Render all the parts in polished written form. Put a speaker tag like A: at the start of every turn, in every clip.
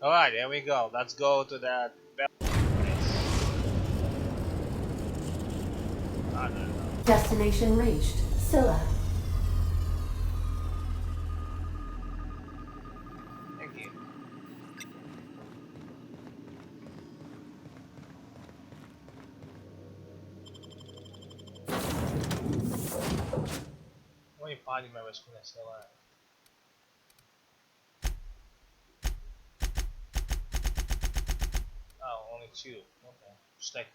A: Alright, here we go. Let's go to that bell place. I don't know.
B: Destination reached. Scylla.
A: Thank you. How many party members can I still have? Oh, only two. Okay. Just like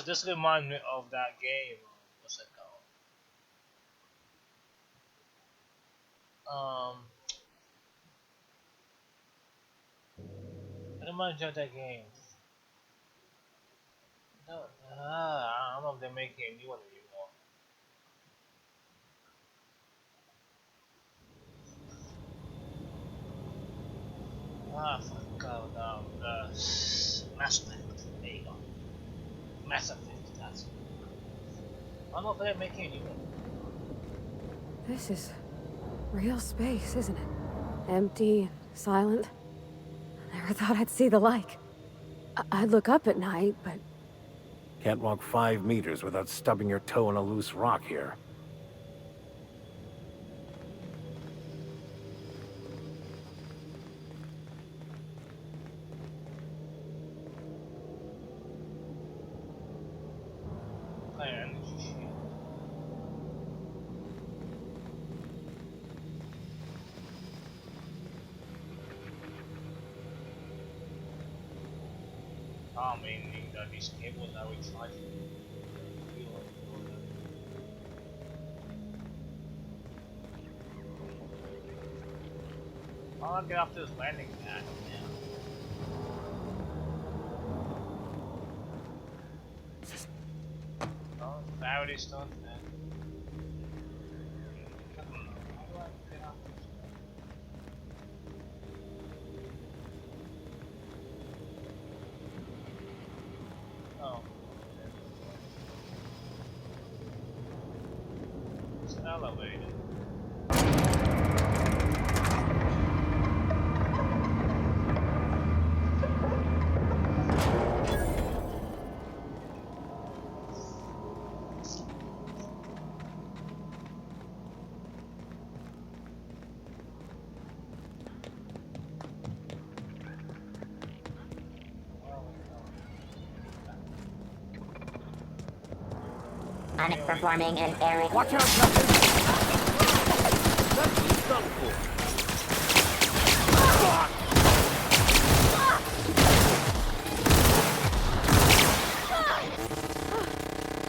A: this reminds me of that game. What's it called? It reminds me of that game. No, I don't know if they're making a new one anymore. I forgot Mass Effect. There you go. Mass Effect. That's it. I don't know if they're making a new one.
C: This is real space, isn't it? Empty and silent. I never thought I'd see the like. I'd look up at night, but
D: Can't walk 5 meters without stubbing your toe on a loose rock here.
A: Fire energy shield. Meaning that these cables are recharging. I'll get off this landing pad. Oh, gravity stuff, man. How do I get off this? Oh. It's an elevator.
E: Panic performing an area.
D: Watch out, Captain! That's the skunk for.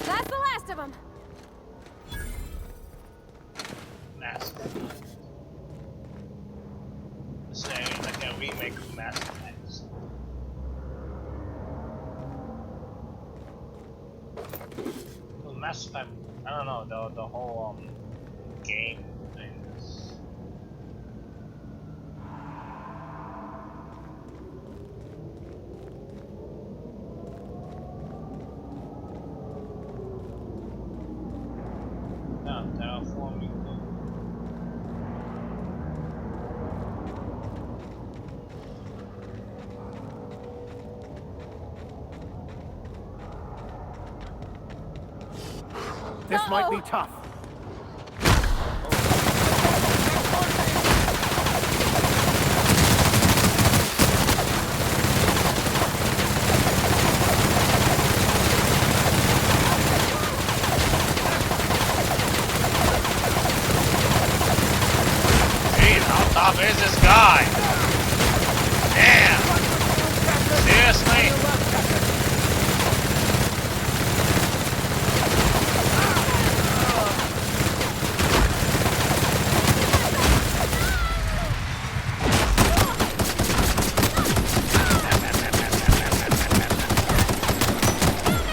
C: that's the last of them.
A: Mass Effect. This is like a remake of Mass Effect. Well, Mass Effect, I don't know, the whole game thing is... Yeah, terraforming.
D: This might be tough.
A: Jeez, how tough is this guy? Damn! Seriously?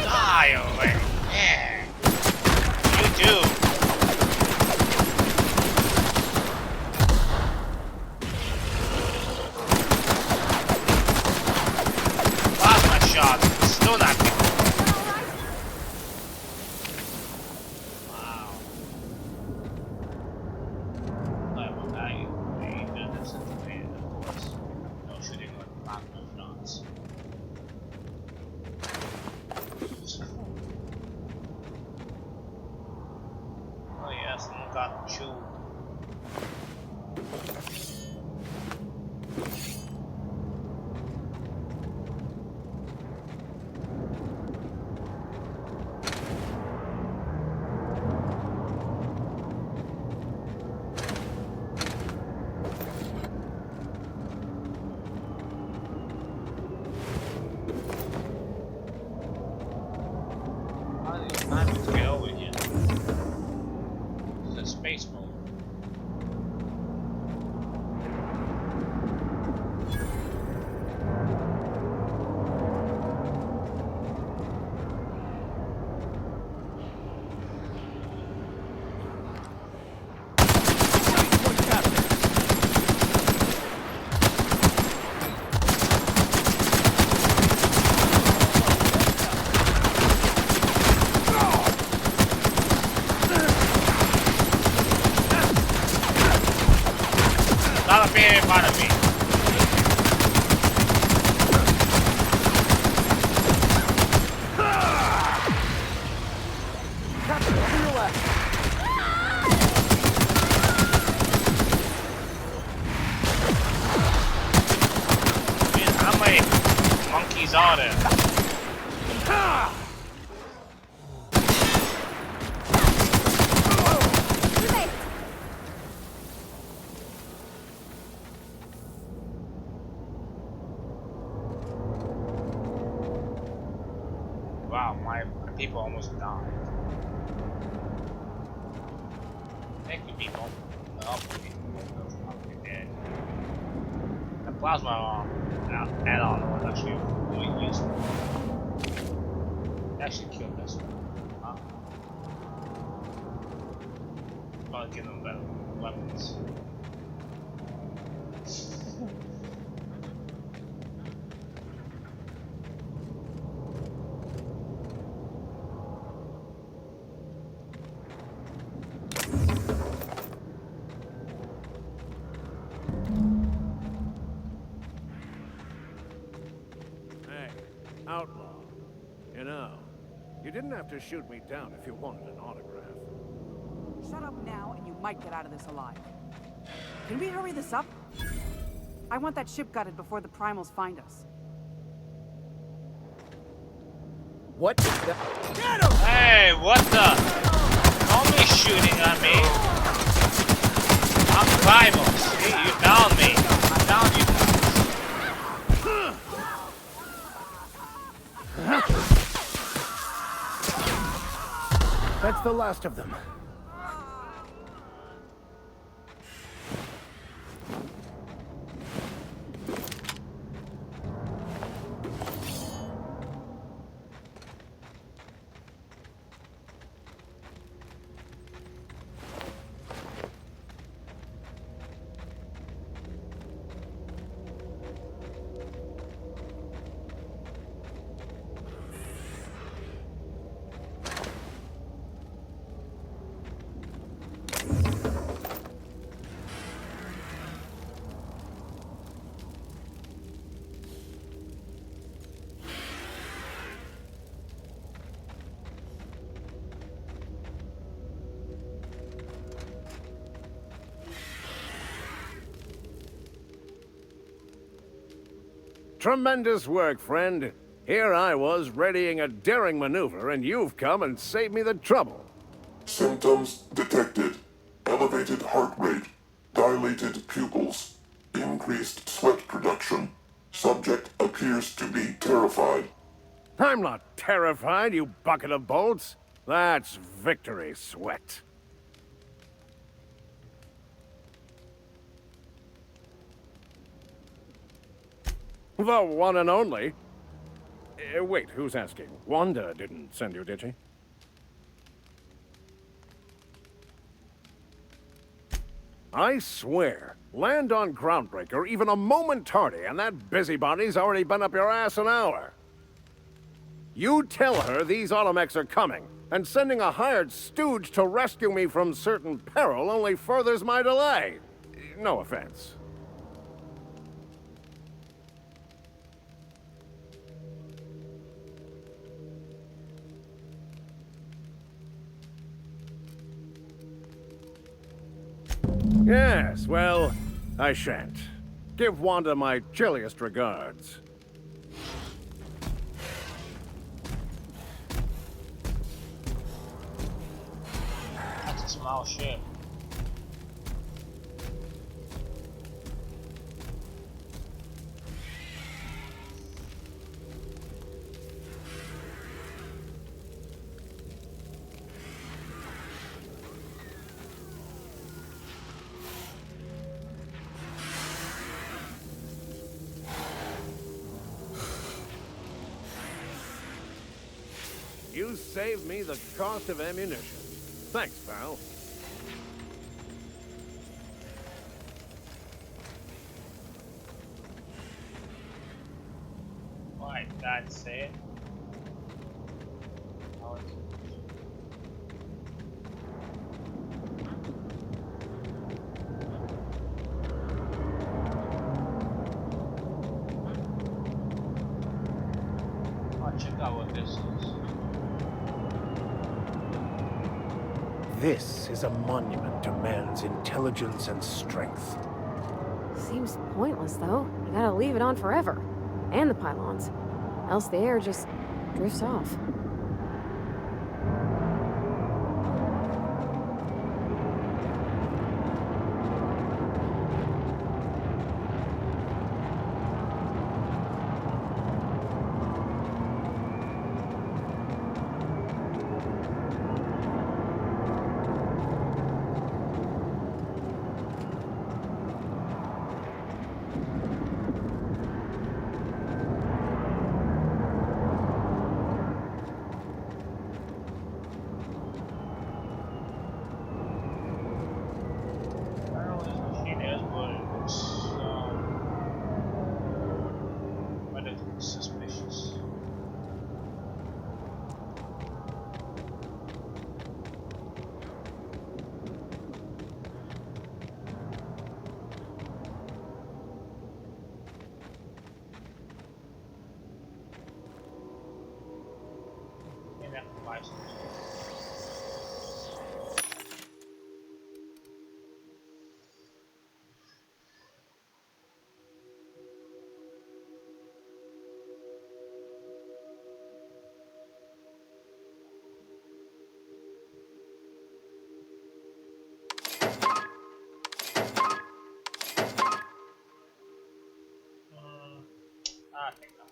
A: Die already! Yeah! You do! Plasma shot! Still not good. Wow. Plasma value. This is of course. That's cool. Oh yeah, someone got chewed. Time to get over here. This is a space mode. Nada bene para mí. Man, how many monkeys are there? Wow, my people almost died. Thank you, people. Oh, I'm dead. The plasma add-on was actually really useful. It actually killed this one. Huh? I'll give them better weapons.
D: Outlaw. You know, you didn't have to shoot me down if you wanted an autograph.
F: Shut up now and you might get out of this alive. Can we hurry this up? I want that ship gutted before the primals find us.
D: What the? Get him!
A: Hey, what the? Don't be shooting at me. I'm primals. See, you downed me. I downed you.
D: That's the last of them. Tremendous work, friend. Here I was readying a daring maneuver, and you've come and saved me the trouble.
G: Symptoms detected. Elevated heart rate, dilated pupils, increased sweat production. Subject appears to be terrified.
D: I'm not terrified, you bucket of bolts. That's victory sweat. The one and only. Wait, who's asking? Wanda didn't send you, did she? I swear, land on Groundbreaker even a moment tardy, and that busybody's already been up your ass an hour. You tell her these automechs are coming, and sending a hired stooge to rescue me from certain peril only furthers my delay. No offense. Yes, well, I shan't. Give Wanda my chilliest regards.
A: That's a small ship.
D: You saved me the cost of ammunition. Thanks, pal.
A: Why, that's it. Oh, it's- oh, check out what this is.
D: This is a monument to man's intelligence and strength.
C: Seems pointless, though. You gotta leave it on forever. And the pylons. Else the air just drifts off.
A: I don't know what this machine is, but it looks relatively suspicious. Maybe I can buy some. I think not.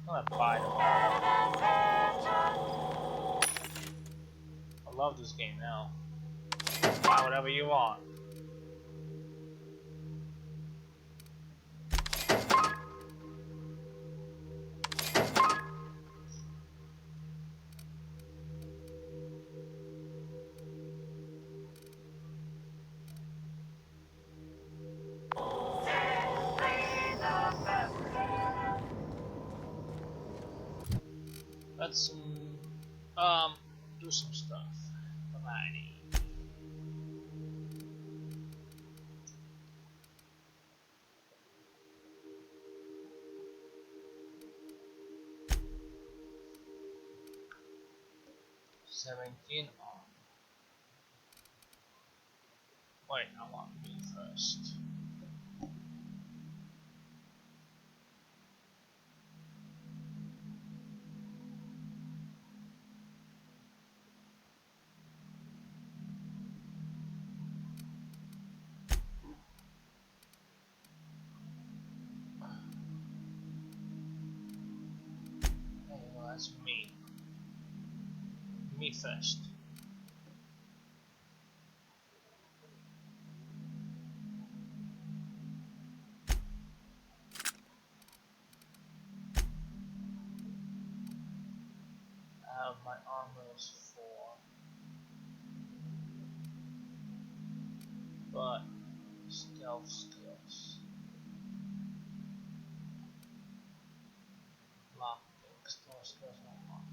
A: I'm gonna buy them. I love this game now. Buy whatever you want. Let's do some stuff. Alrighty. $17 on. Wait, I want to do first. That's me. Me first. My armor is 4. But stealth skills. Lockpick, stealth skills not lockpick.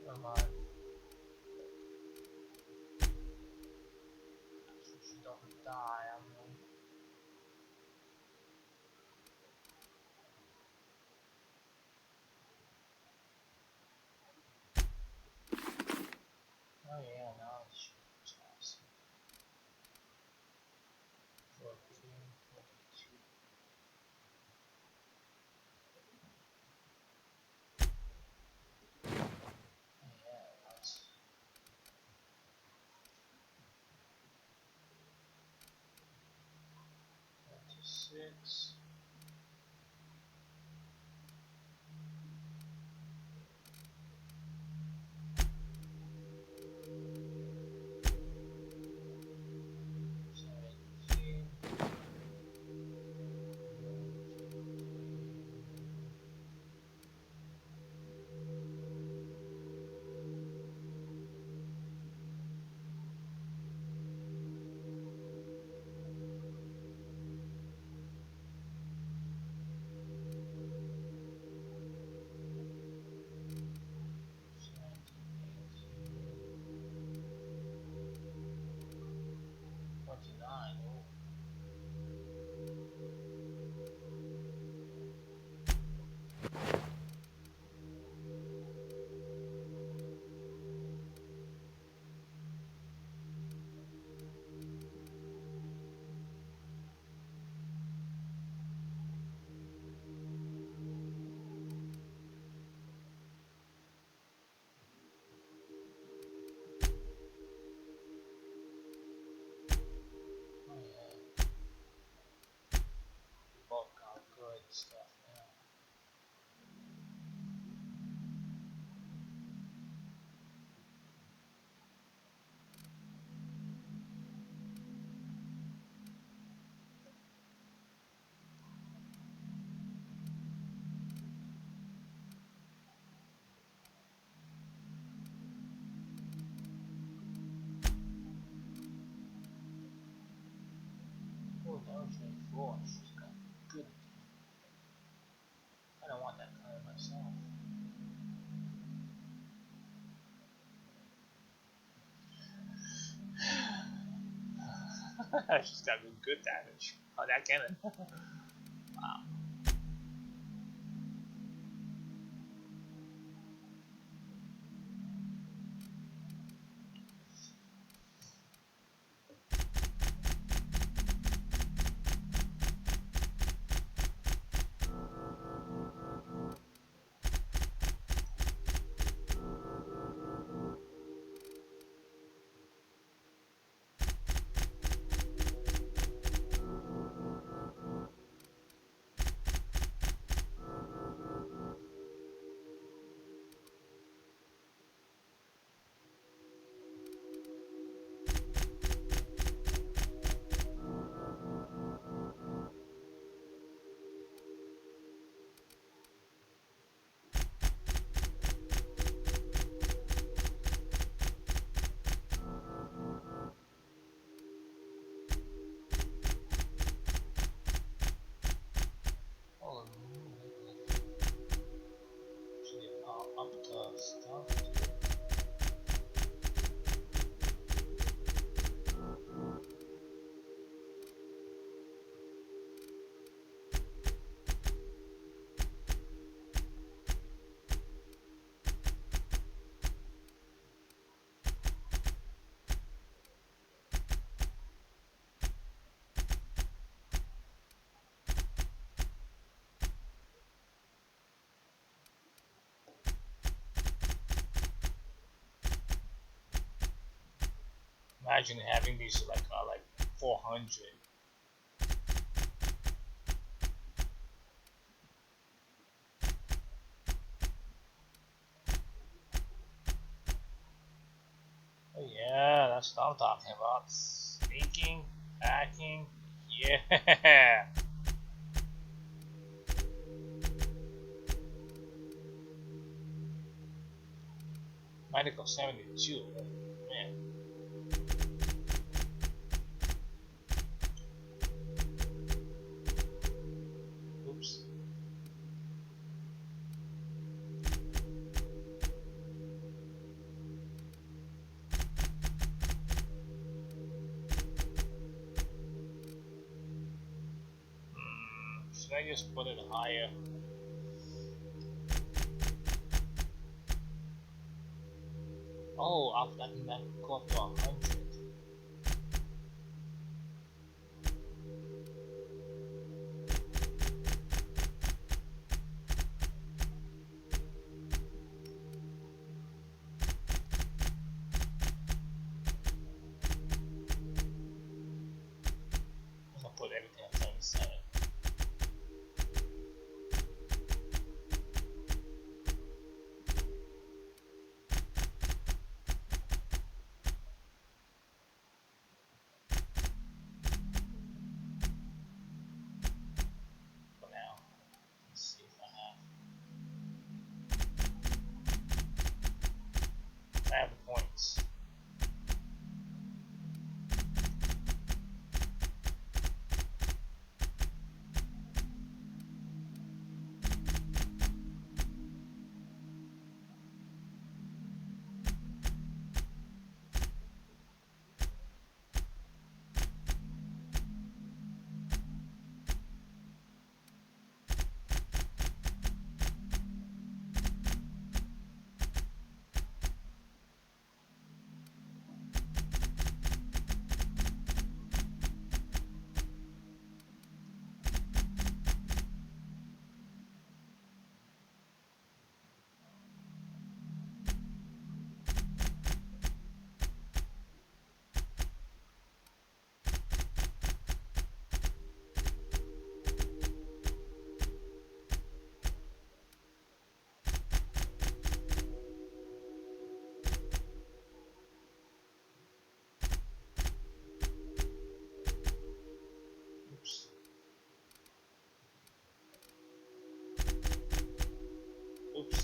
A: Come on. So she don't die, I mean. Oh yeah, now it's awesome. 14, 42. Oh yeah, that's 26. Both got good stuff now. Oh, no, 24. She's got good. I don't want that color myself. She's got good damage. Oh, that cannon. Wow. Imagine having these like 400. Oh yeah, that's what I'm talking about. Sneaking, hacking, yeah. Medical 72, man. Oops. Should I just put it higher? Oh, I've gotten that go up to 100. I'm gonna put everything at 77. For now. Let's see if I have the points. Oops. Oops.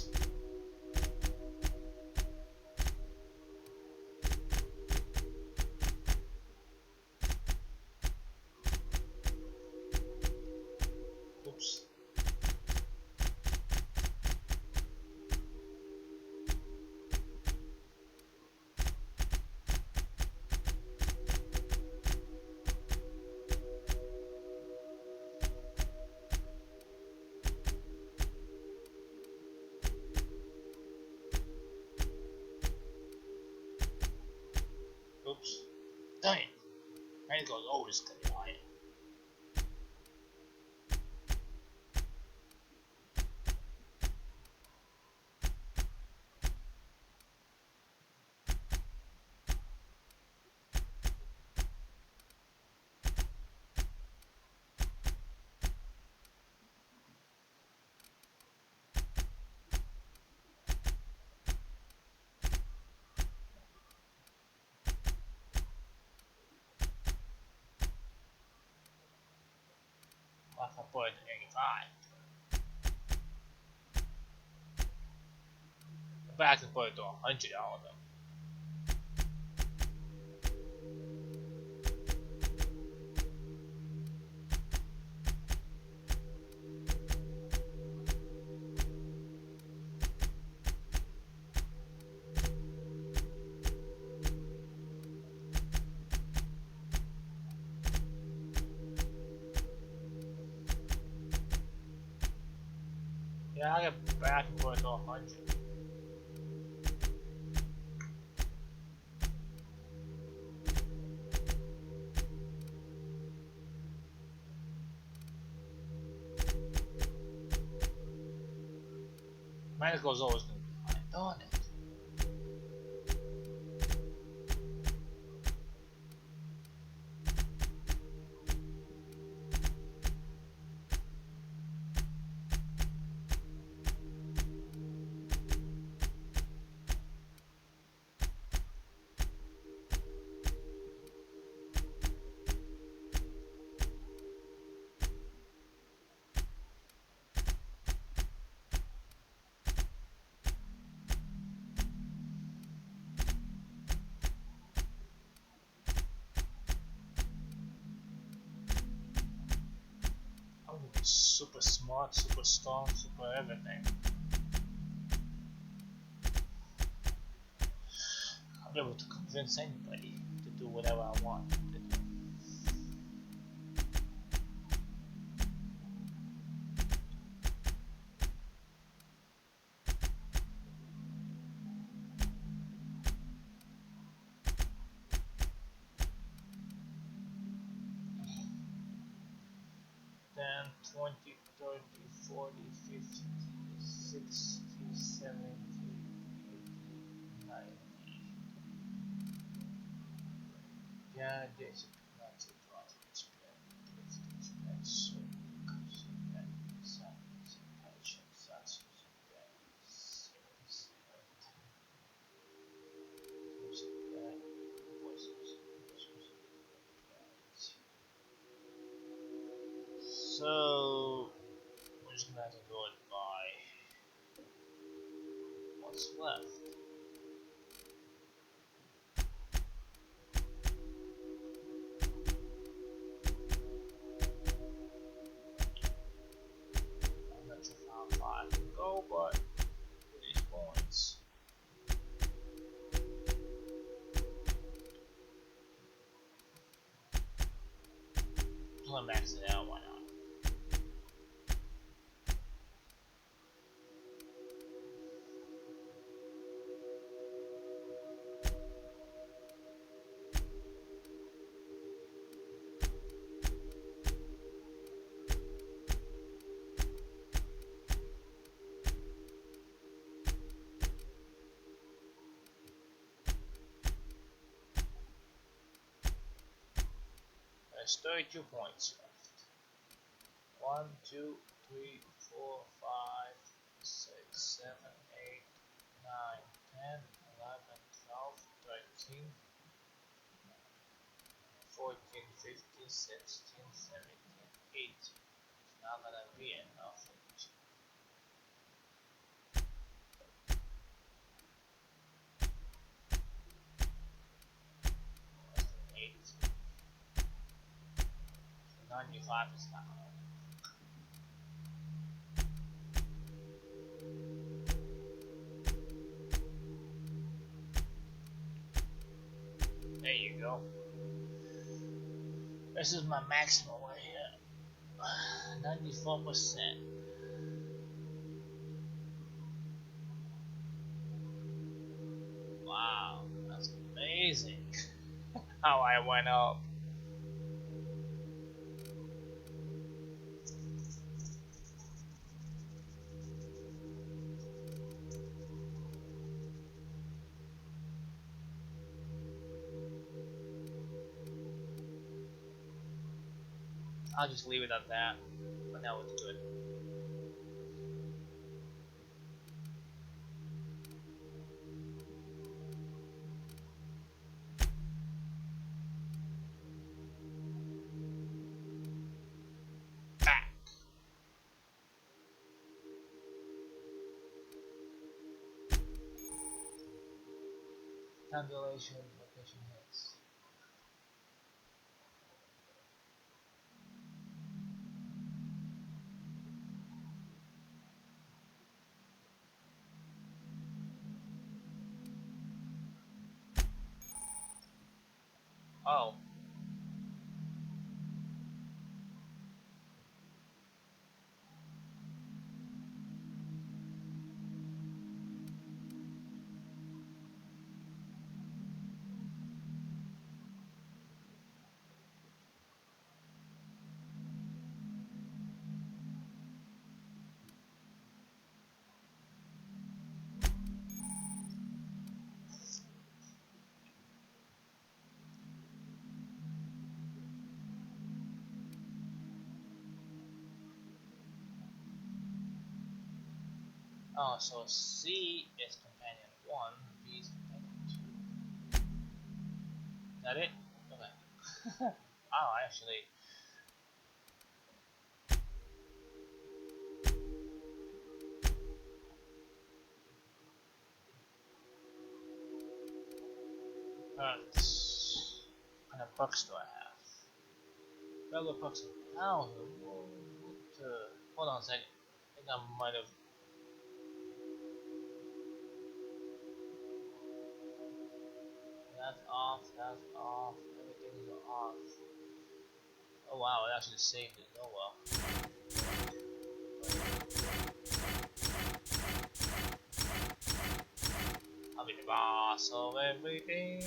A: Oops. Oops. Dang it. Medical's always gonna be higher. What if I put it at 85? But I can put it to 100 all of them. Yeah, I get back and forth to 100. Medical's always gonna be high, darn it. super smart, super strong, super everything. I'll be able to convince anybody to do whatever I want to do. Then 20, 30, 40, 50, 60, 70, 80, 90. Yeah, this is not too far to explain. So, so we're just gonna have to go it by what's left. I'm not sure how far I can go, but these points. I'm gonna max it out, why not? There's 32 points left. 1, 2, 3, 4, 5, 6, 7, 8, 9, 10, 11, 12, 13, 14, 15, 16, 17, 18. It's not gonna be enough. 8. 95 is not gonna work. There you go. This is my maximum right here. 94%. Wow, that's amazing. How I went up. I'll just leave it at that, but now it's good. Back. Tabulation, location hits. Oh. Oh, so C is companion 1, B is companion 2. Is that it? Okay. Oh, actually. What kind of bucks do I have? Regular bucks are 1,000. What Hold on a second. I think I might have. That's off, everything's off. Oh wow, it actually saved it. Oh well. I'll be the boss of everything.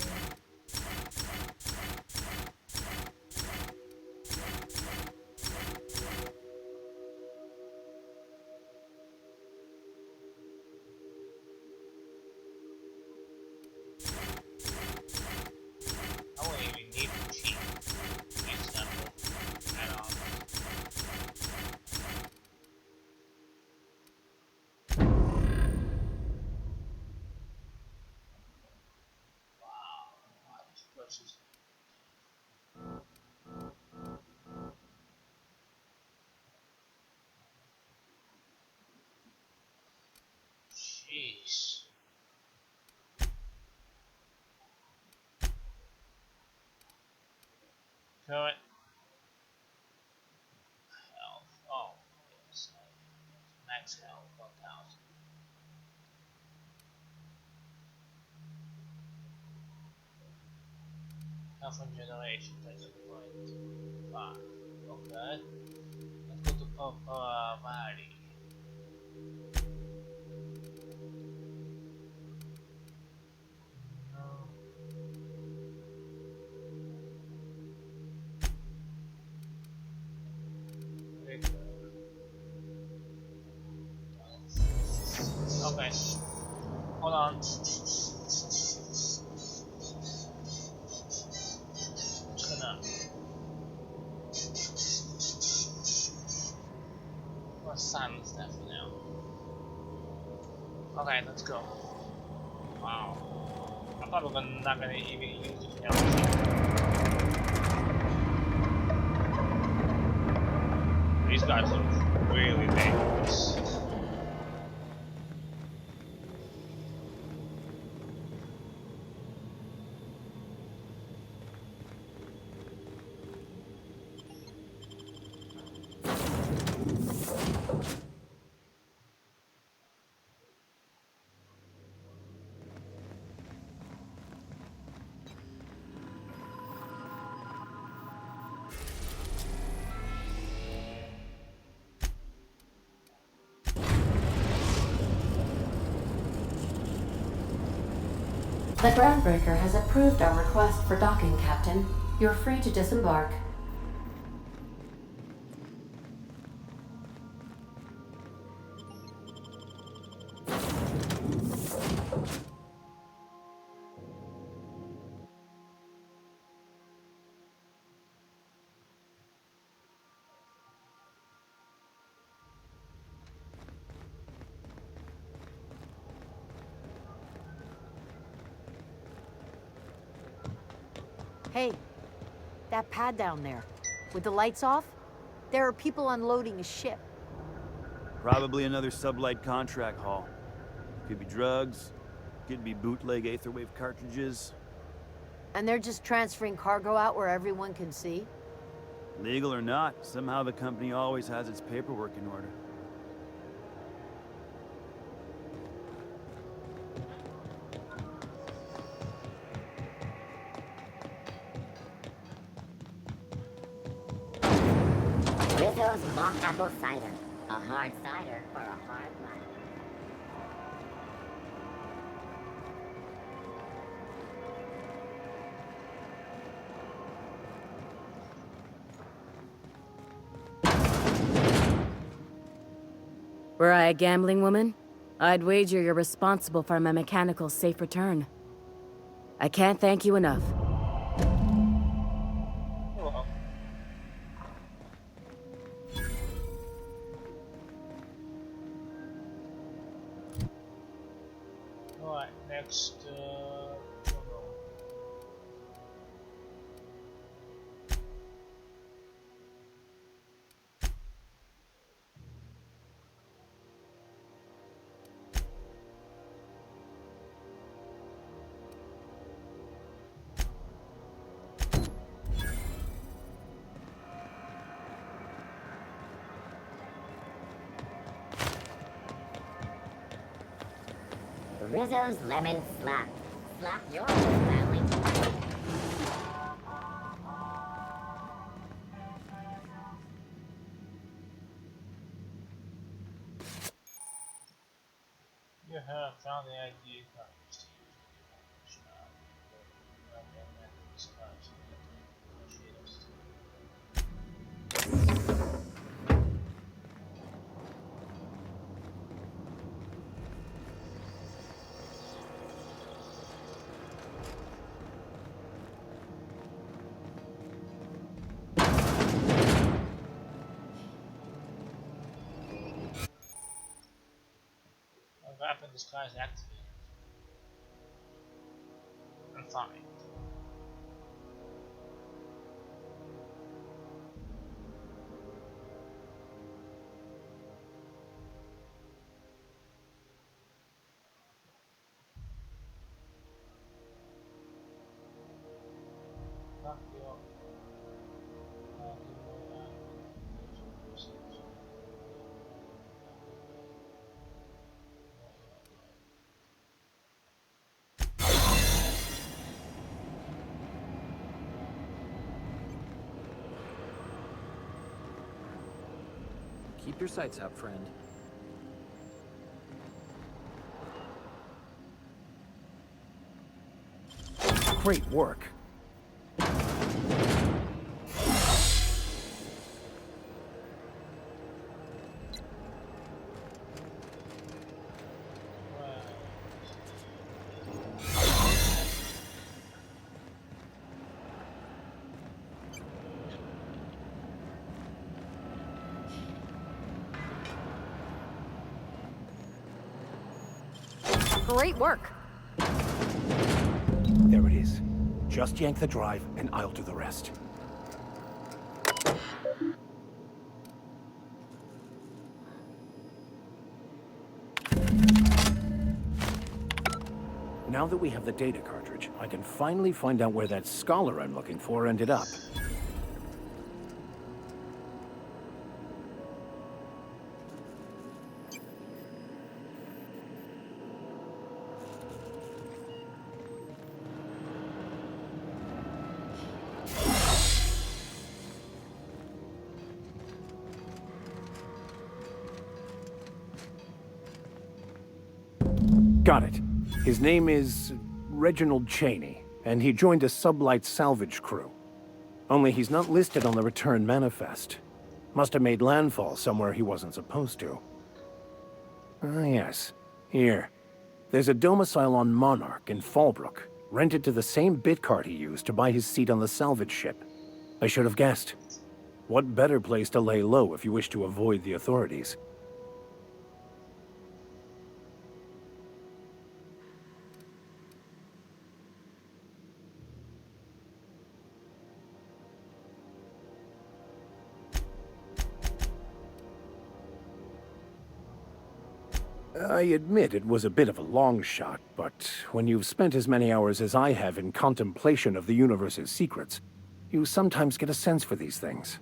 A: I wouldn't even need to cheat. Use simple add-on. Wow, these brushes. Jeez. Current health. Oh, yes. Max health 1000. Health regeneration 30.5. Okay. Let's go to Papa Mari. Okay. Hold on. Just gonna. Let's silence that for now. Okay, let's go. Wow. I'm probably not gonna even use this now. These guys look really dangerous.
B: The Groundbreaker has approved our request for docking, Captain. You're free to disembark.
H: Hey, that pad down there, with the lights off, there are people unloading a ship.
I: Probably another sublight contract haul. Could be drugs, could be bootleg Aetherwave cartridges.
H: And they're just transferring cargo out where everyone can see?
I: Legal or not, somehow the company always has its paperwork in order.
E: Rizzo's mock apple cider. A hard cider for a hard life.
C: Were I a gambling woman, I'd wager you're responsible for my mechanical safe return. I can't thank you enough.
A: Hello. Alright, next,
E: Rizzo's Lemon Slap. Slap your whole family.
A: You have found the ID cartridge to use with your shop. Weapon disguise activated. Refined.
J: Keep your sights out, friend.
D: Great work.
C: Great work.
K: There it is. Just yank the drive, and I'll do the rest. Now that we have the data cartridge, I can finally find out where that scholar I'm looking for ended up. Got it. His name is Reginald Cheney, and he joined a sublight salvage crew. Only he's not listed on the return manifest. Must have made landfall somewhere he wasn't supposed to. Ah, yes. Here. There's a domicile on Monarch in Fallbrook, rented to the same bit card he used to buy his seat on the salvage ship. I should have guessed. What better place to lay low if you wish to avoid the authorities? I admit it was a bit of a long shot, but when you've spent as many hours as I have in contemplation of the universe's secrets, you sometimes get a sense for these things.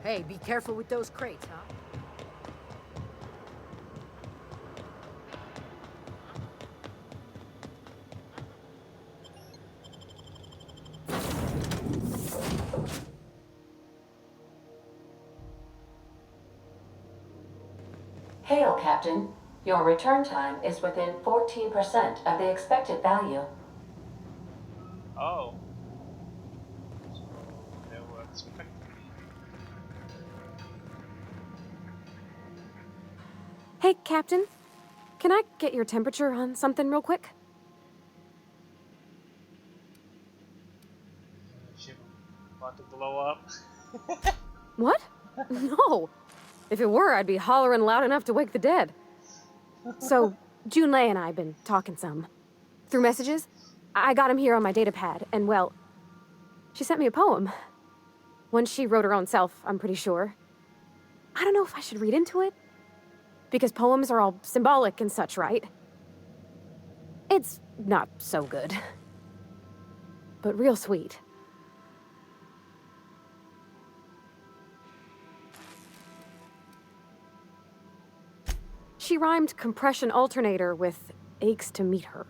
H: Hey, be careful with those crates, huh?
B: Hail, Captain. Your return time is within 14% of the expected value.
A: Oh. They were expecting.
C: Hey, Captain. Can I get your temperature on something real quick?
A: Ship about to blow up.
C: What? No. If it were, I'd be hollering loud enough to wake the dead. So, Junlei and I have been talking some. Through messages, I got him here on my data pad, and well, she sent me a poem. One she wrote her own self, I'm pretty sure. I don't know if I should read into it. Because poems are all symbolic and such, right? It's not so good. But real sweet. She rhymed compression alternator with aches to meet her.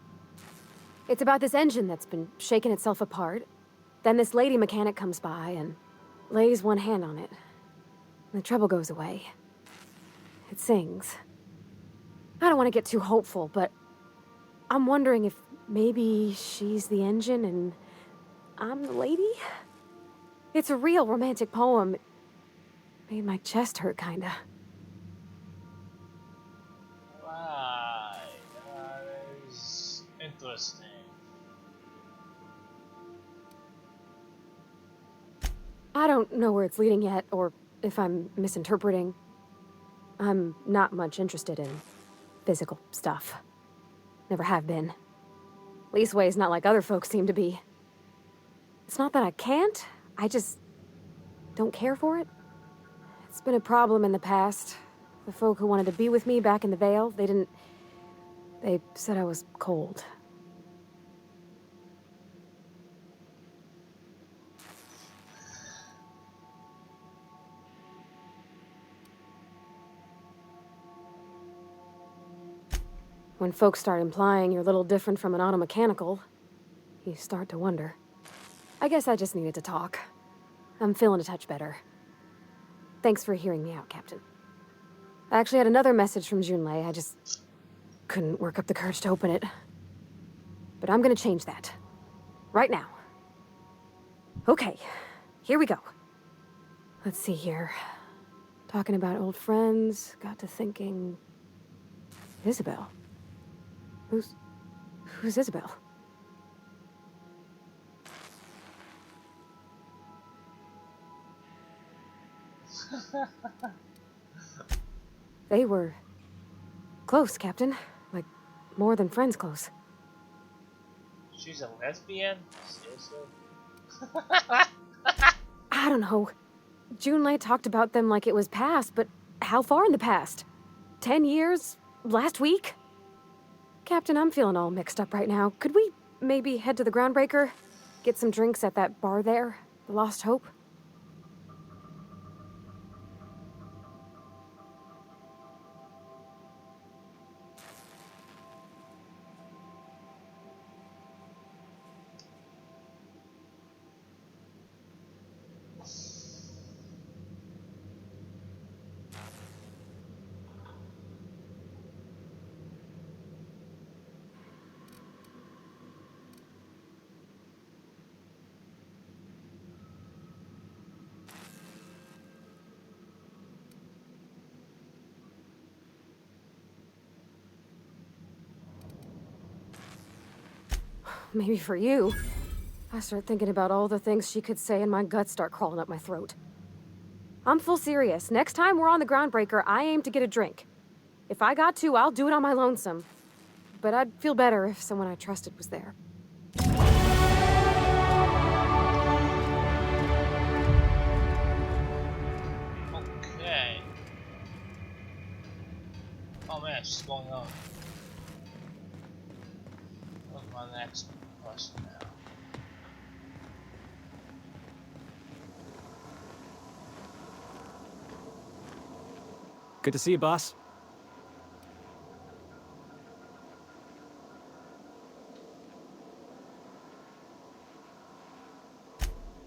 C: It's about this engine that's been shaking itself apart. Then this lady mechanic comes by and lays one hand on it. And the trouble goes away. It sings. I don't want to get too hopeful, but I'm wondering if maybe she's the engine and I'm the lady? It's a real romantic poem. It made my chest hurt, kinda.
A: Right, that is interesting.
C: I don't know where it's leading yet, or if I'm misinterpreting. I'm not much interested in physical stuff. Never have been. Leastways, not like other folks seem to be. It's not that I can't, I just don't care for it. It's been a problem in the past. The folk who wanted to be with me back in the Vale, they said I was cold. When folks start implying you're a little different from an automechanical, you start to wonder. I guess I just needed to talk. I'm feeling a touch better. Thanks for hearing me out, Captain. I actually had another message from Junlei. I just couldn't work up the courage to open it. But I'm gonna change that. Right now. Okay, here we go. Let's see here. Talking about old friends, got to thinking... Isabel. Who's Isabel? They were close, Captain. Like, more than friends close.
A: She's a lesbian? Seriously?
C: I don't know. Junlei talked about them like it was past, but how far in the past? 10 years? Last week? Captain, I'm feeling all mixed up right now. Could we maybe head to the Groundbreaker? Get some drinks at that bar there? The Lost Hope? Maybe for you. I start thinking about all the things she could say and my guts start crawling up my throat. I'm full serious. Next time we're on the Groundbreaker, I aim to get a drink. If I got to, I'll do it on my lonesome. But I'd feel better if someone I trusted was there.
A: Okay. Oh man, she's going on. What's my next question now?
J: Good to see you, boss.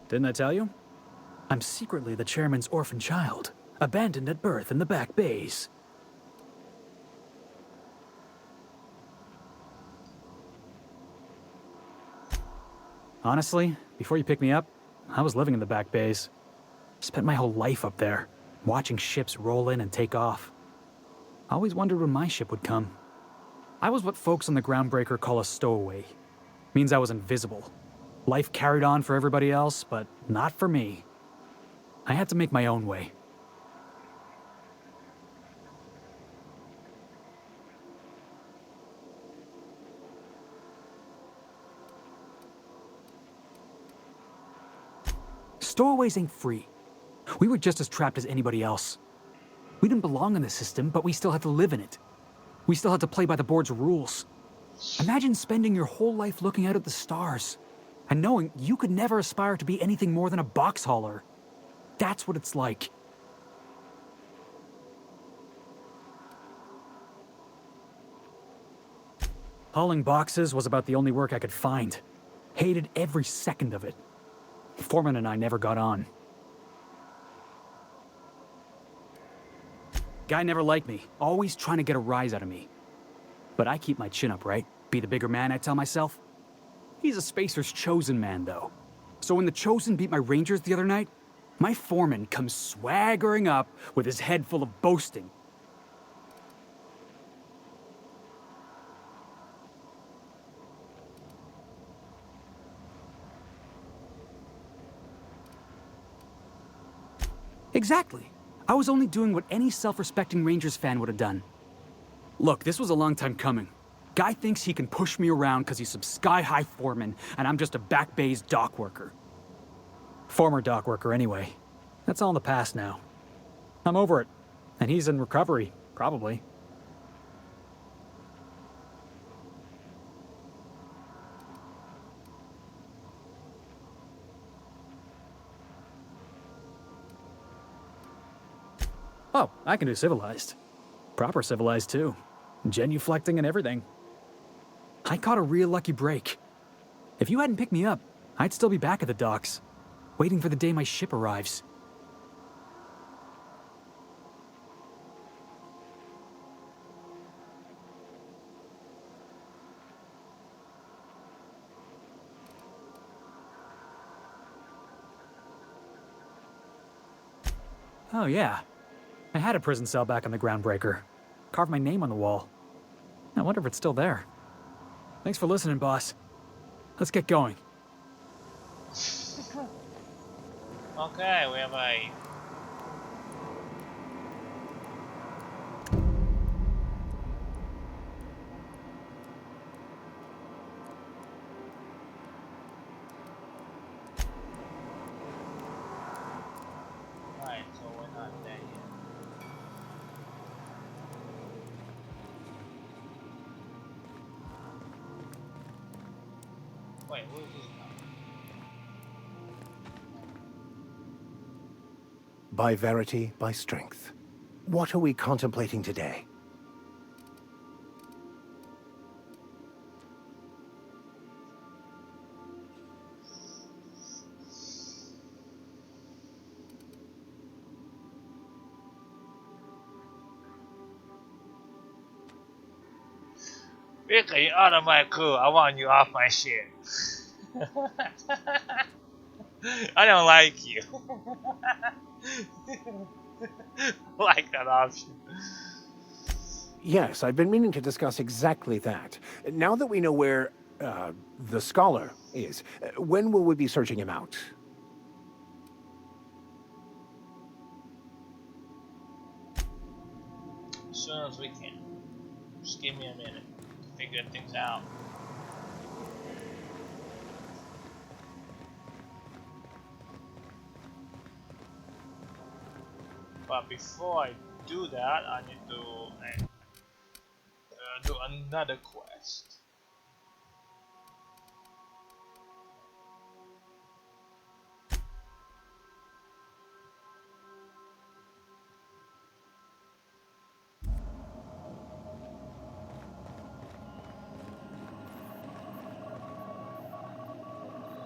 J: Didn't I tell you? I'm secretly the chairman's orphan child, abandoned at birth in the back bays. Honestly, before you picked me up, I was living in the back bays. Spent my whole life up there, watching ships roll in and take off. I always wondered when my ship would come. I was what folks on the Groundbreaker call a stowaway. Means I was invisible. Life carried on for everybody else, but not for me. I had to make my own way. Stowaways ain't free. We were just as trapped as anybody else. We didn't belong in the system, but we still had to live in it. We still had to play by the board's rules. Imagine spending your whole life looking out at the stars, and knowing you could never aspire to be anything more than a box hauler. That's what it's like. Hauling boxes was about the only work I could find. Hated every second of it. Foreman and I never got on. Guy never liked me, always trying to get a rise out of me. But I keep my chin up, right? Be the bigger man, I tell myself. He's a Spacer's chosen man, though. So when the Chosen beat my Rangers the other night, my foreman comes swaggering up with his head full of boasting. Exactly. I was only doing what any self-respecting Rangers fan would have done. Look, this was a long time coming. Guy thinks he can push me around because he's some sky-high foreman, and I'm just a back bay's dock worker. Former dock worker, anyway. That's all in the past now. I'm over it. And he's in recovery, probably. Oh, I can do civilized. Proper civilized, too. Genuflecting and everything. I caught a real lucky break. If you hadn't picked me up, I'd still be back at the docks, waiting for the day my ship arrives. Oh, yeah. I had a prison cell back on the Groundbreaker. Carved my name on the wall. I wonder if it's still there. Thanks for listening, boss. Let's get going.
A: Okay, we have a... Right, so we're not there yet. Wait, where is this now?
K: By verity, by strength. What are we contemplating today?
A: Rick, you're out of my crew. I want you off my ship. I don't like you. Like that option.
K: Yes, I've been meaning to discuss exactly that. Now that we know where, the Scholar is, when will we be searching him out?
A: As soon as we can. Just give me a minute to figure things out. But before I do that, I need to do another quest.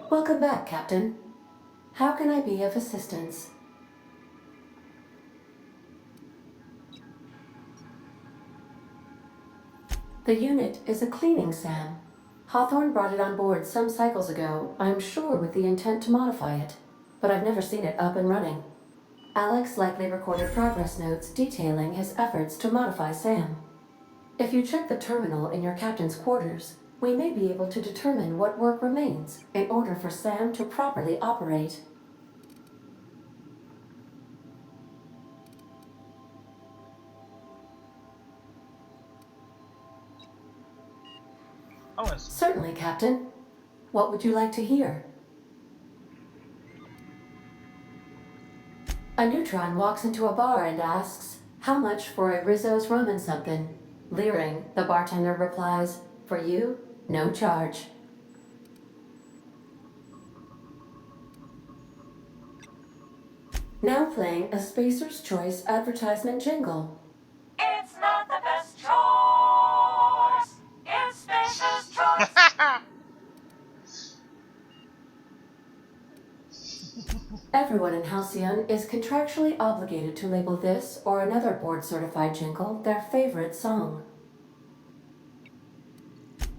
B: Welcome back, Captain. How can I be of assistance? The unit is a cleaning SAM. Hawthorne brought it on board some cycles ago, I'm sure with the intent to modify it, but I've never seen it up and running. Alex likely recorded progress notes detailing his efforts to modify SAM. If you check the terminal in your captain's quarters, we may be able to determine what work remains in order for SAM to properly operate. Certainly, Captain. What would you like to hear? A neutron walks into a bar and asks, How much for a Rizzo's rum and something? Leering, the bartender replies, For you, no charge. Now playing a Spacer's Choice advertisement jingle.
L: It's not the best choice. It's Spacer's Choice.
B: Everyone in Halcyon is contractually obligated to label this or another board-certified jingle their favorite song.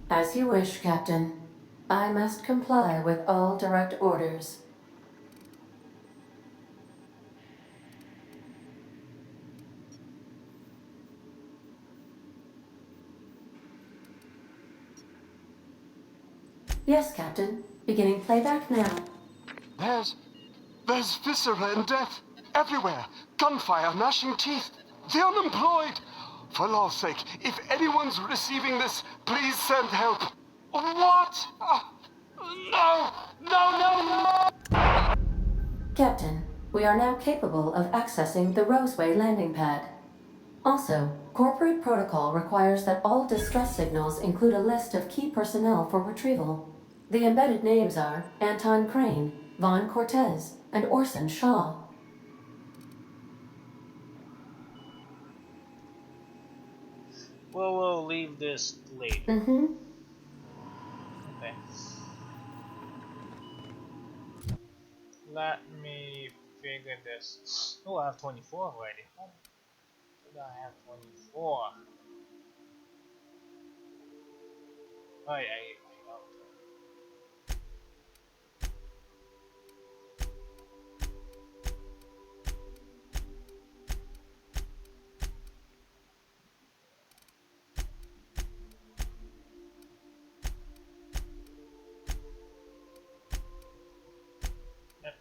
B: As you wish, Captain. I must comply with all direct orders. Yes, Captain. Beginning playback now.
M: There's viscera and death everywhere. Gunfire, gnashing teeth. The unemployed. For law's sake, if anyone's receiving this, please send help. What? No! No, no, no!
B: Captain, we are now capable of accessing the Roseway landing pad. Also, corporate protocol requires that all distress signals include a list of key personnel for retrieval. The embedded names are Anton Crane, Vaughn Cortez, and Orson Shaw.
A: Well, we'll leave this later.
B: Mm-hmm.
A: Okay. Let me figure this. Oh, I have 24 already. How did I have 24? Oh, yeah. Yep.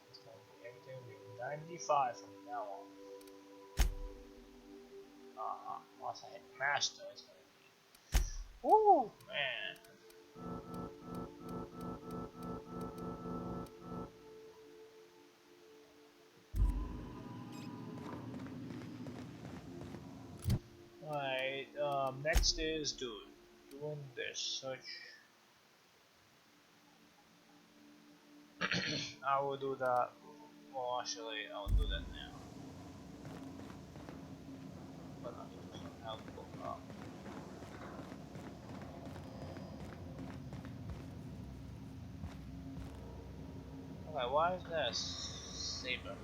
A: It's gonna be everything will be 95 from now on. Once I hit master, it's gonna be. Ooh, man. Alright, next is doing this search. I will do that. Well, actually, I'll do that now. But I need to somehow look up. Okay, why is that saber?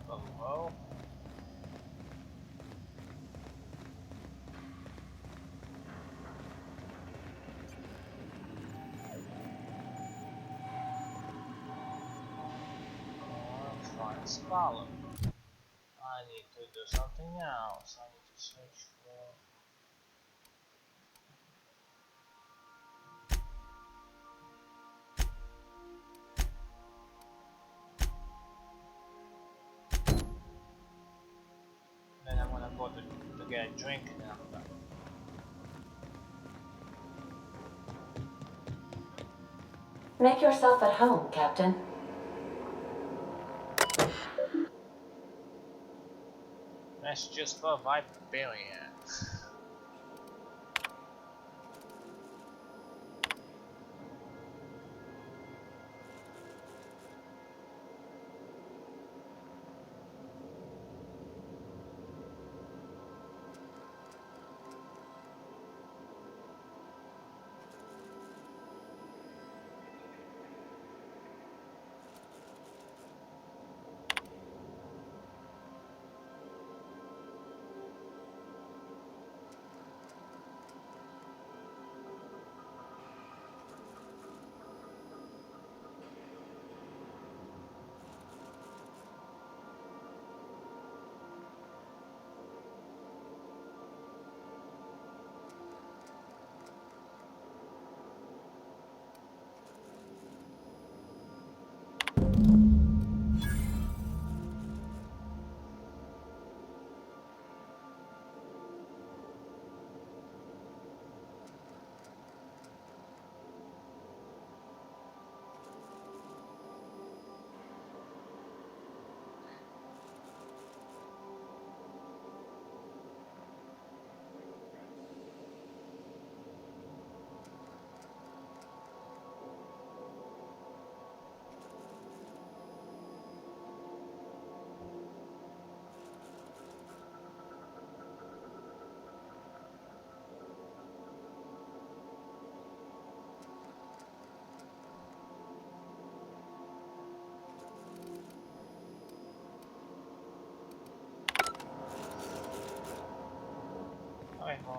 A: Hello? Find Scholar. I need to do something else. I need to search for. Then I'm gonna go to get a drink and then I'm done.
B: Make yourself at home, Captain.
A: Messages for Viperian.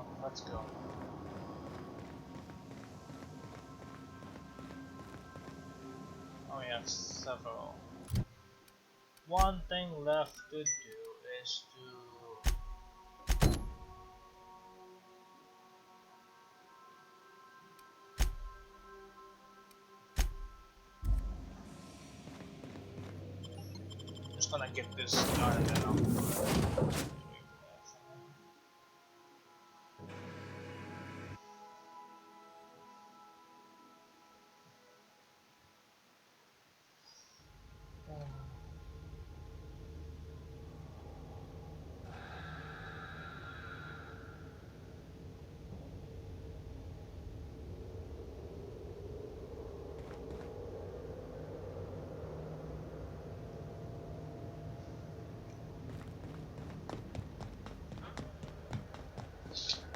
A: on, let's go. Oh, we have several. One thing left to do is to just gonna get this started now.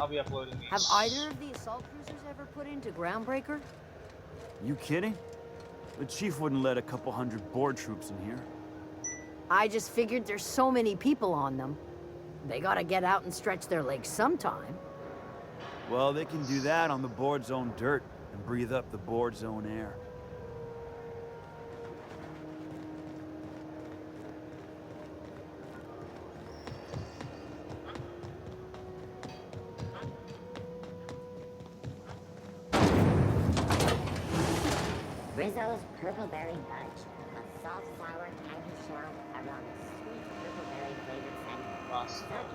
A: I'll be uploading these.
H: Have either of the assault cruisers ever put into Groundbreaker?
I: You kidding? The chief wouldn't let a couple hundred board troops in here.
H: I just figured there's so many people on them. They gotta get out and stretch their legs sometime.
I: Well, they can do that on the board's own dirt and breathe up the board's own air.
E: Rizzo's Purpleberry Nudge. A salt, sour candy shell around a sweet purpleberry flavored scent.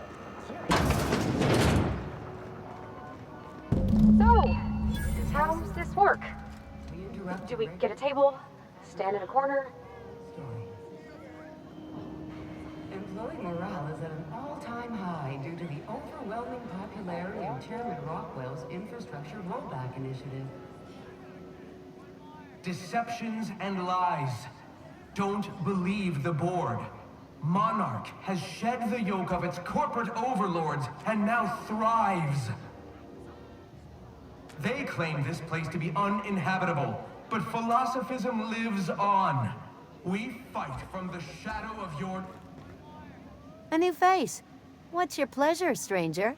C: So, how's this work? Do we get a table? Stand in a corner?
N: Employee morale is at an all-time high due to the overwhelming popularity of Chairman Rockwell's infrastructure rollback initiative.
O: Deceptions and lies. Don't believe the board. Monarch has shed the yoke of its corporate overlords and now thrives. They claim this place to be uninhabitable, but philosophism lives on. We fight from the shadow of your...
H: A new face. What's your pleasure, stranger?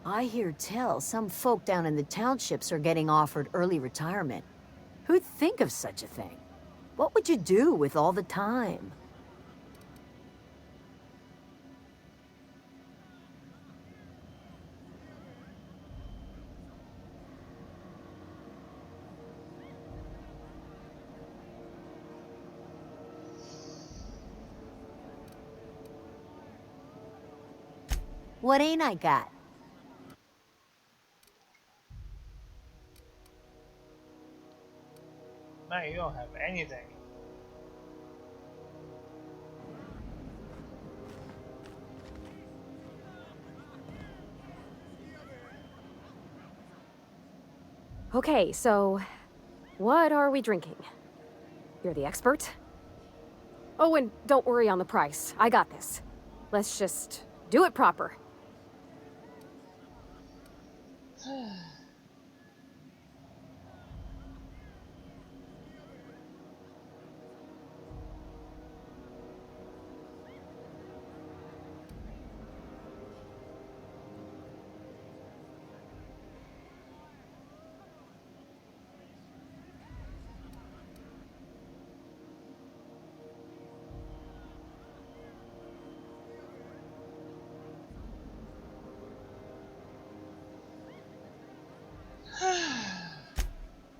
H: I hear tell some folk down in the townships are getting offered early retirement. Who'd think of such a thing? What would you do with all the time? What ain't I got?
A: No, you don't have anything.
C: Okay, so what are we drinking? You're the expert? Oh, and don't worry on the price. I got this. Let's just do it proper.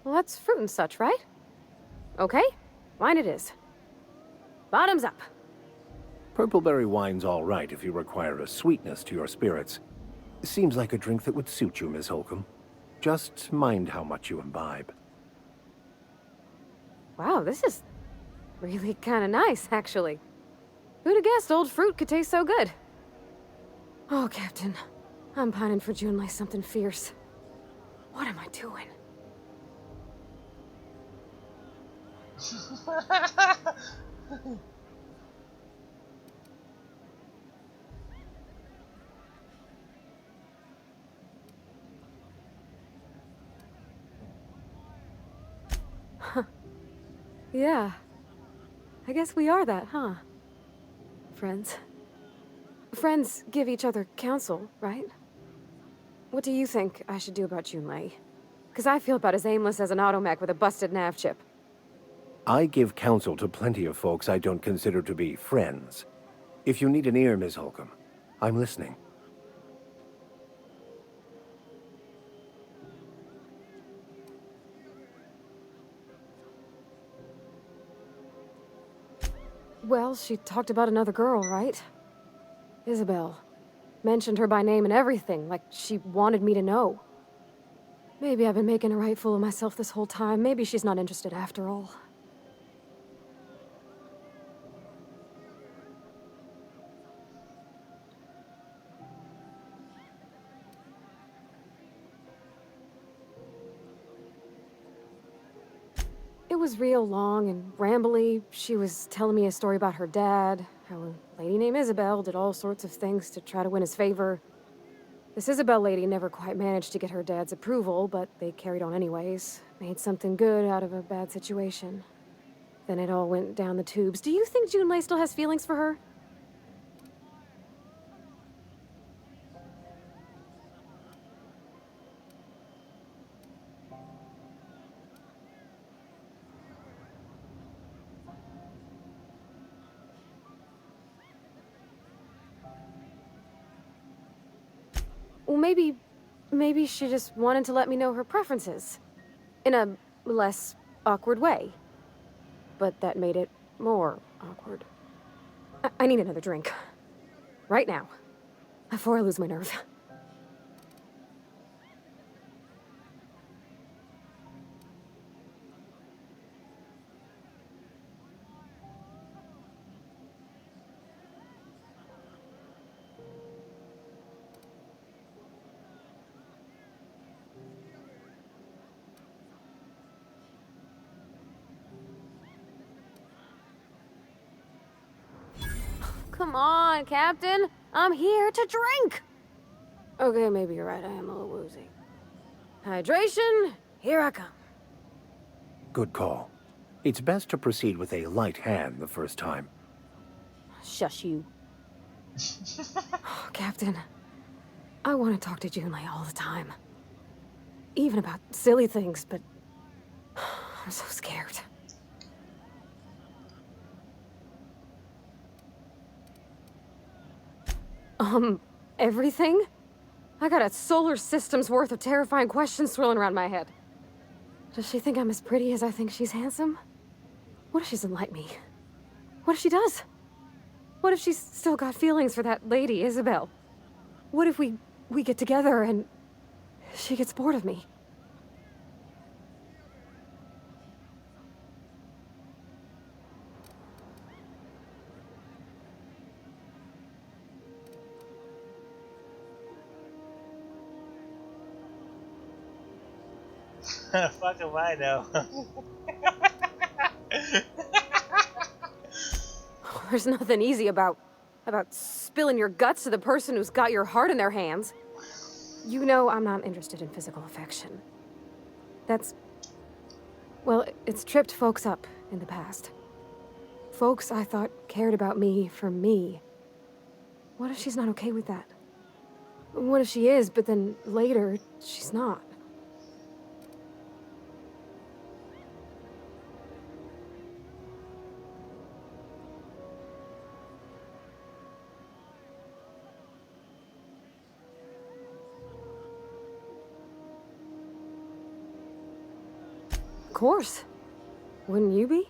C: Well, that's fruit and such, right? Okay, wine it is. Bottoms up.
K: Purpleberry wine's all right if you require a sweetness to your spirits. Seems like a drink that would suit you, Miss Holcomb. Just mind how much you imbibe.
C: Wow, this is really kind of nice, actually. Who'd have guessed old fruit could taste so good? Oh, Captain, I'm pining for June like something fierce. What am I doing? Yeah. I guess we are that, huh? Friends. Friends give each other counsel, right? What do you think I should do about Junlei? Because I feel about as aimless as an automech with a busted nav chip.
K: I give counsel to plenty of folks I don't consider to be friends. If you need an ear, Ms. Holcomb, I'm listening.
C: Well, she talked about another girl, right? Isabel. Mentioned her by name and everything, like she wanted me to know. Maybe I've been making a right fool of myself this whole time. Maybe she's not interested after all. It was real long and rambly. She was telling me a story about her dad, how a lady named Isabel did all sorts of things to try to win his favor. This Isabel lady never quite managed to get her dad's approval, but they carried on anyways. Made something good out of a bad situation. Then it all went down the tubes. Do you think Junlei still has feelings for her? Well, maybe she just wanted to let me know her preferences. In a less awkward way. But that made it more awkward. I need another drink. Right now. Before I lose my nerve. Come on, Captain. I'm here to drink. Okay, maybe you're right. I am a little woozy. Hydration, here I come.
K: Good call. It's best to proceed with a light hand the first time.
C: Shush you. Oh, Captain, I want to talk to Junlei all the time. Even about silly things, but I'm so scared. Everything? I got a solar system's worth of terrifying questions swirling around my head. Does she think I'm as pretty as I think she's handsome? What if she doesn't like me? What if she does? What if she's still got feelings for that lady, Isabel? What if we get together and she gets bored of me?
A: Fuck if I know.
C: There's nothing easy about spilling your guts to the person who's got your heart in their hands. You know I'm not interested in physical affection. Well, it's tripped folks up in the past. Folks I thought cared about me for me. What if she's not okay with that? What if she is, but then later, she's not? Of course. Wouldn't you be?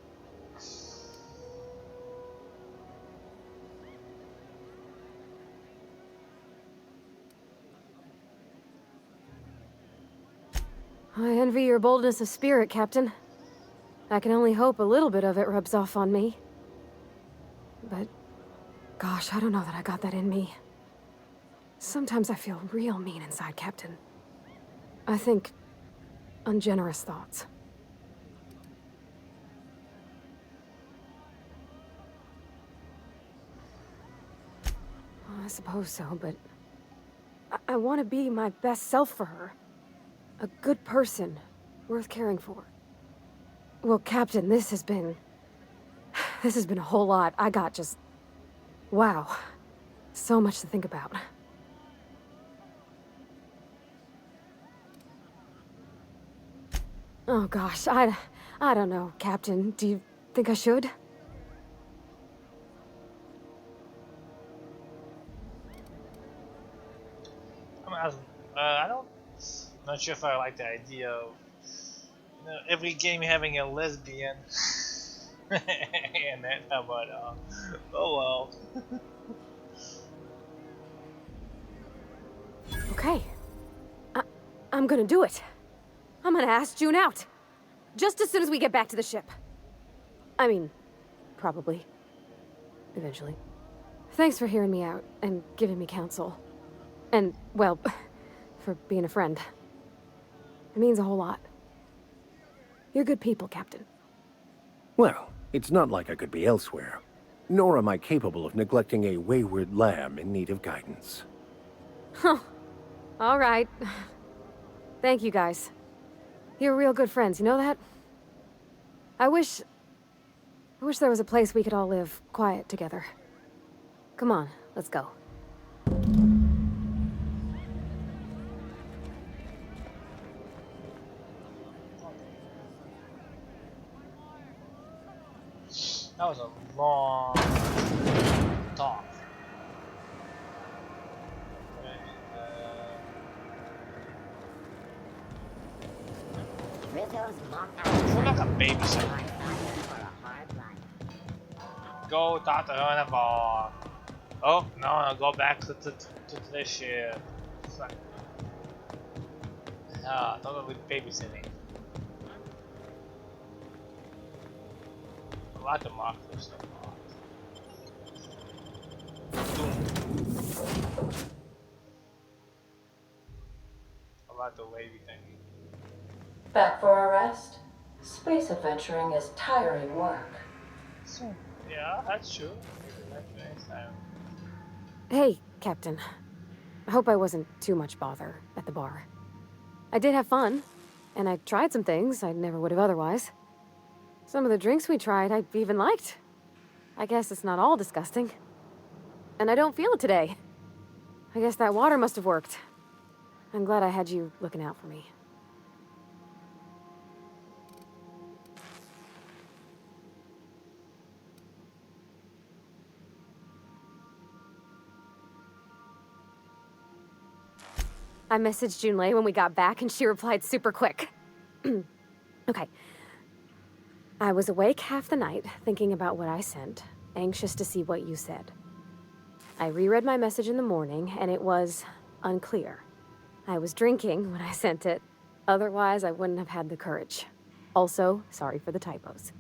C: I envy your boldness of spirit, Captain. I can only hope a little bit of it rubs off on me. But, gosh, I don't know that I got that in me. Sometimes I feel real mean inside, Captain. I think ungenerous thoughts. I suppose so, but I want to be my best self for her. A good person, worth caring for. Well, Captain, this has been a whole lot. I got just... Wow. So much to think about. Oh gosh, I don't know, Captain. Do you think I should?
A: I don't. Not sure if I like the idea of every game having a lesbian. And that, but oh well.
C: Okay. I'm gonna do it. I'm gonna ask June out. Just as soon as we get back to the ship. I mean, probably. Eventually. Thanks for hearing me out and giving me counsel. And, well, for being a friend. It means a whole lot. You're good people, Captain.
K: Well, it's not like I could be elsewhere. Nor am I capable of neglecting a wayward lamb in need of guidance.
C: Huh. All right. Thank you, guys. You're real good friends, you know that? I wish there was a place we could all live quiet together. Come on, let's go.
A: That was a long talk. We're like a babysitter. Go talk to her in the bar. Oh, no, go back to the ship. Don't be babysitting. A lot of markers stuff. A lot of wavy thingy.
B: Back for a rest? Space adventuring is tiring work.
A: Yeah, that's true.
C: Hey, Captain. I hope I wasn't too much bother at the bar. I did have fun, and I tried some things I never would have otherwise. Some of the drinks we tried I even liked. I guess it's not all disgusting. And I don't feel it today. I guess that water must have worked. I'm glad I had you looking out for me. I messaged Junlei when we got back, and she replied super quick. Okay. I was awake half the night, thinking about what I sent, anxious to see what you said. I reread my message in the morning, and it was unclear. I was drinking when I sent it. Otherwise, I wouldn't have had the courage. Also, sorry for the typos.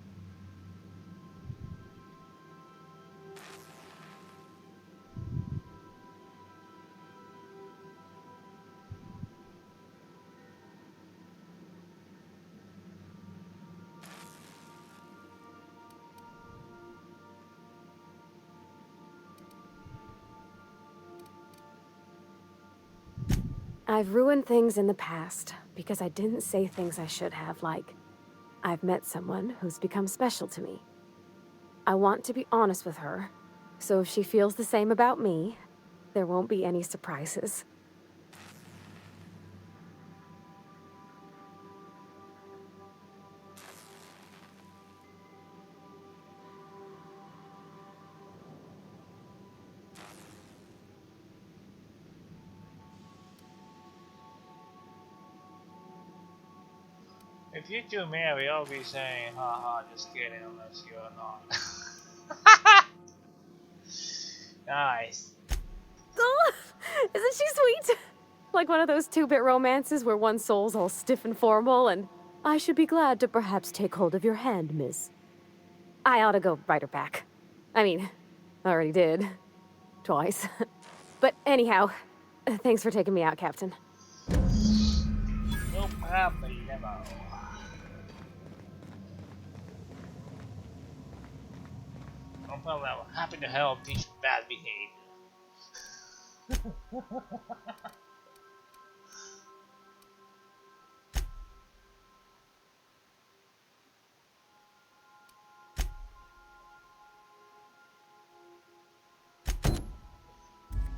C: I've ruined things in the past because I didn't say things I should have, like, I've met someone who's become special to me. I want to be honest with her, so if she feels the same about me, there won't be any surprises.
A: If you two marry, I'll be saying, haha, just kidding, unless you're not. Nice.
C: Oh, isn't she sweet? Like one of those two-bit romances where one soul's all stiff and formal and, I should be glad to perhaps take hold of your hand, miss. I ought to go write her back. I mean, I already did. Twice. But anyhow, thanks for taking me out, Captain.
A: No problem. I'm happy to help teach bad behavior.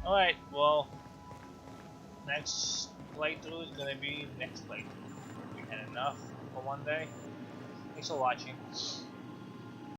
A: Alright, well, next playthrough is gonna be next playthrough. We had enough for one day. Thanks for watching.